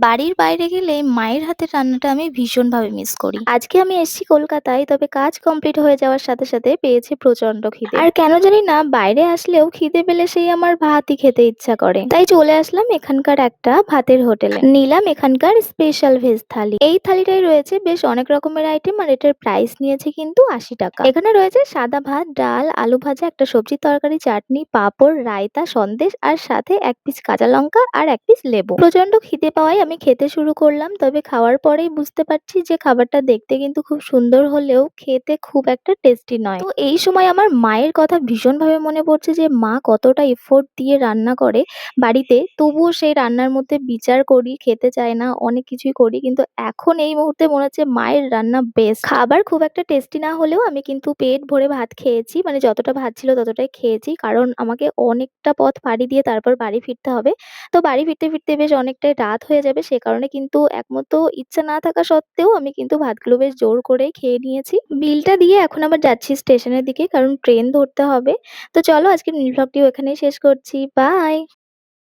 বাড়ির বাইরে গেলে মায়ের হাতের রান্নাটা আমি ভীষণভাবে মিস করি। আজকে আমি এসেছি কলকাতায়, তবে কাজ কমপ্লিট হয়ে যাওয়ার সাথে সাথে পেয়েছি প্রচন্ড খিদে। আর কেন জানি না বাইরে আসলেও খিদে পেলে সেই আমার ভাতই খেতে ইচ্ছা করে। তাই চলে আসলাম এখানকার একটা ভাতের হোটেলে। নিলাম এখানকার স্পেশাল ভেজ থালি। এই থালিটাই রয়েছে বেশ অনেক রকমের আইটেম, আর এটার প্রাইস নিয়েছে কিন্তু ৮০ টাকা। এখানে রয়েছে সাদা ভাত, ডাল, আলু ভাজা, একটা সবজির তরকারি, চাটনি, পাঁপড়, রায়তা, সন্দেশ, আর সাথে এক পিস কাঁচা লঙ্কা আর এক পিস লেবু। প্রচন্ড খিদে পাওয়ায় আমি খেতে শুরু করলাম, তবে খাওয়ার পরেই বুঝতে পারছি যে খাবারটা দেখতে কিন্তু খুব সুন্দর হলেও খেতে খুব একটা টেস্টি নয়। তো এই সময় আমার মায়ের কথা ভীষণভাবে মনে পড়ছে যে মা কতটা এফোর্ট দিয়ে রান্না করে বাড়িতে, তবুও সেই রান্নার মধ্যে বিচার করি, খেতে চায় না, অনেক কিছুই করি, কিন্তু এখন এই মুহূর্তে মনে হচ্ছে মায়ের রান্না বেস্ট। খাবার খুব একটা টেস্টি না হলেও আমি কিন্তু পেট ভরে ভাত খেয়েছি, মানে যতটা ভাত ছিল ততটাই খেয়েছি, কারণ আমাকে অনেকটা পথ পাড়ি দিয়ে তারপর বাড়ি ফিরতে হবে। তো বাড়ি ফিরতে ফিরতে বেশ অনেকটাই রাত হয়ে যাবে, সে কারণে কিন্তু একমতো ইচ্ছা না থাকা সত্ত্বেও আমি কিন্তু ভাতগুলো বেশ জোর করেই খেয়ে নিয়েছি। বিলটা দিয়ে এখন আবার যাচ্ছি স্টেশনের দিকে, কারণ ট্রেন ধরতে হবে। তো চলো আজকের মিনি ব্লগটিও এখানেই শেষ করছি। বাই।